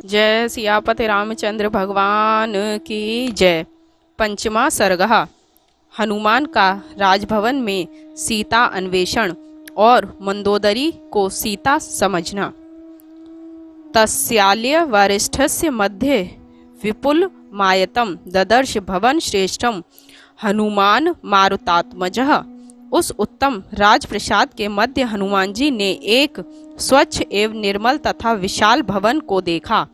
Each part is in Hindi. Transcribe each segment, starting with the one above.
जय सियापति रामचंद्र भगवान की जय। पंचमा सर्गः। हनुमान का राजभवन में सीता अन्वेषण और मंदोदरी को सीता समझना। तस्याल्य वरिष्ठस्य मध्ये विपुल मायतम ददर्श भवन श्रेष्ठम हनुमान मारुतात्मजः। उस उत्तम राजप्रसाद के मध्य हनुमान जी ने एक स्वच्छ एवं निर्मल तथा विशाल भवन को देखा।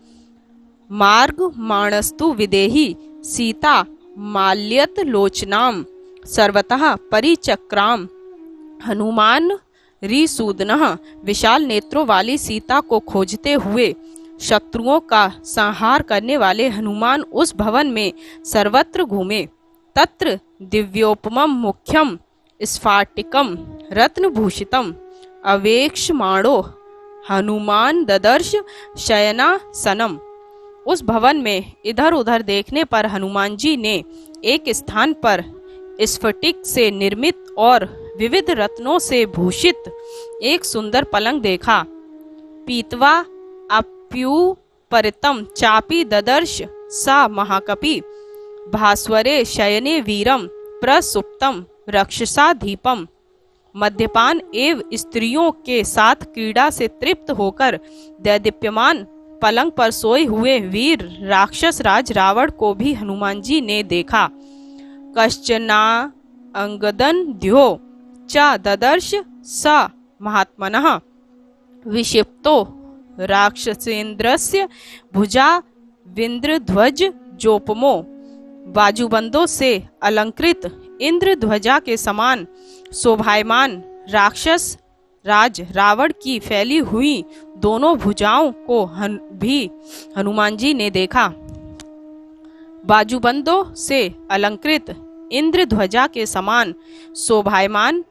मार्ग माणस्तु विदेही सीता माल्यत लोचनाम सर्वतः परिचक्राम। हनुमान रिसूदनः विशाल नेत्रों वाली सीता को खोजते हुए शत्रुओं का संहार करने वाले हनुमान उस भवन में सर्वत्र घूमे। तत्र दिव्योपमं मुख्यम स्फाटिकम रत्नभूषितम अवेक्षमाणो हनुमान ददर्श शयनासनम। उस भवन में इधर उधर देखने पर हनुमान जी ने एक स्थान पर स्फटिक से निर्मित और विविध रत्नों से भूषित एक सुंदर पलंग देखा। पीतवा अप्युपरितम चापी ददर्श सा महाकपि भास्वरे शयने वीरम प्रसुप्तम रक्षसाधीपम। मद्यपान एवं स्त्रियों के साथ क्रीड़ा से तृप्त होकर दैदीप्यमान पलंग पर सोए हुए वीर राक्षस राज रावण को भी हनुमान जी ने देखा। कश्चना अंगदन द्यो च ददर्श स महात्मनः विक्षिप्तो राक्षसेन्द्रस्य भुजा विंद्रध्वज जोपमो। बाजूबंदों से अलंकृत इंद्र ध्वजा के समान शोभायमान राक्षस राज रावण की फैली हुई दोनों भुजाओं को भी हनुमान जी ने देखा। बाजूबंदों से अलंकृत इंद्र ध्वजा के समान शोभायमान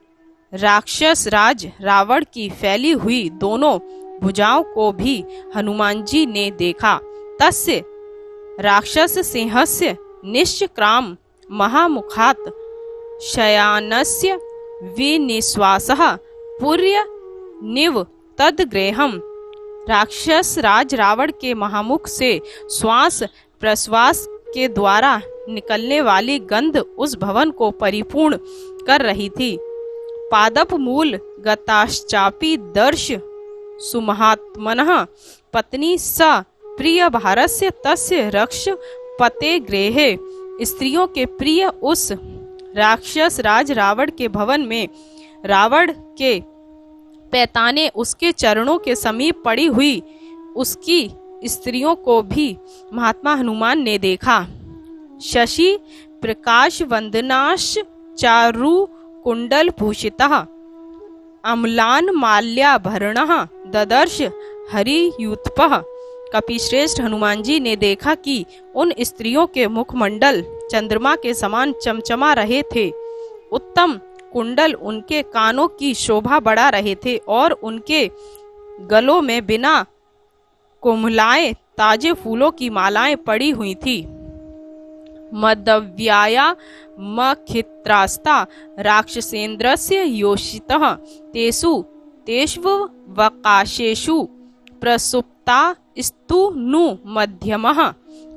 राक्षस राज रावण की फैली हुई दोनों भुजाओं को भी हनुमान जी ने देखा। तस्य राक्षस सिंहस्य निश्चक्राम महामुखात् शयानस्य विनिश्वासः पुर्य निव तद्ग्रेहम। राक्षस राज रावण के महामुख से श्वास प्रश्वास के द्वारा निकलने वाली गंध उस भवन को परिपूर्ण कर रही थी। पादप मूल गताश्चापि दर्श सुमहात्मनः पत्नी स प्रिय भारस्य तस्य रक्ष पते गृहे। स्त्रियों के प्रिय उस राक्षस राज रावण के भवन में रावण के पैताने उसके चरणों के समीप पड़ी हुई उसकी स्त्रियों को भी महात्मा हनुमान ने देखा। शशि प्रकाश वंदनाश चारु कुंडल भूषितः अम्लान माल्याभरणः ददर्श हरियूथपः। कपिश्रेष्ठ हनुमान जी ने देखा कि उन स्त्रियों के मुखमंडल चंद्रमा के समान चमचमा रहे थे। उत्तम कुंडल उनके कानों की शोभा बढ़ा रहे थे और उनके गलों में बिना कुम्हलाए ताजे फूलों की मालाएं पड़ी हुई थी। मदव्याया मखित्रास्ता राक्षसेन्द्रस्य योषितः तेषु तेष्वकाशेषु प्रसुप्ता स्तु नु मध्यमः।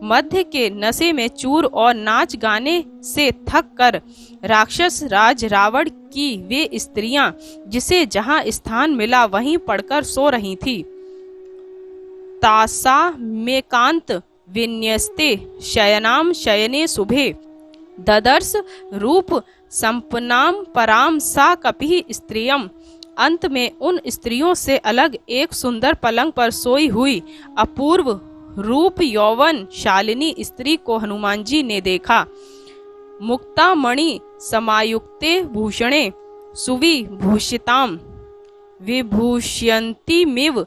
मध्य के नशे में चूर और नाच गाने से थक कर राक्षस राज रावण की वे स्त्रियां जिसे जहां स्थान मिला वहीं पड़कर सो रही थी। तासा मेकांत विन्यस्ते शयनाम शयने शुभे ददर्श रूप संपन्नाम पराम सा कपि स्त्रियम। अंत में उन स्त्रियों से अलग एक सुंदर पलंग पर सोई हुई अपूर्व रूप यौवन शालिनी स्त्री को हनुमान जी ने देखा। मुक्तामणि समायुक्ते भूषणे सुविभूषिताम विभूषयन्तीमिव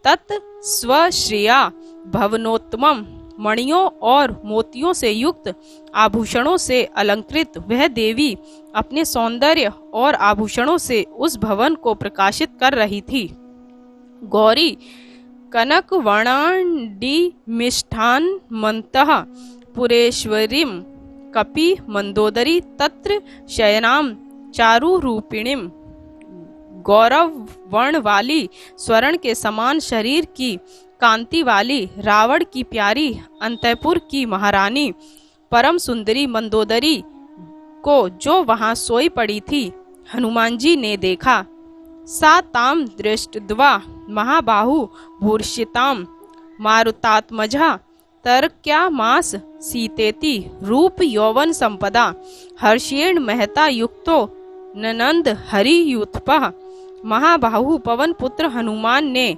तत् स्वश्रिया भवनोत्तमम। मणियों और मोतियों से युक्त आभूषणों से अलंकृत वह देवी अपने सौंदर्य और आभूषणों से उस भवन को प्रकाशित कर रही थी। गौरी कनक वर्णांडी मिष्ठान मंतः पुरेश्वरीम कपि मंदोदरी तत्र शयनाम चारु रूपिणीम। गौरव वर्ण वाली स्वर्ण के समान शरीर की कांति वाली रावण की प्यारी अंतःपुर की महारानी परम सुंदरी मंदोदरी को जो वहां सोई पड़ी थी हनुमान जी ने देखा। सा ताम दृष्टद्वा महाबाहु भूर्षिताम मारुतात्मजा तरक्या मास सीतेति रूप यौवन संपदा हर्षेण महता युक्तो ननंद हरि यूथपः। महाबाहु पवन पुत्र हनुमान ने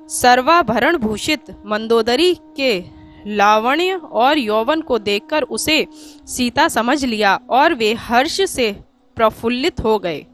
सर्वाभरण भूषित मंदोदरी के लावण्य और यौवन को देखकर उसे सीता समझ लिया और वे हर्ष से प्रफुल्लित हो गए।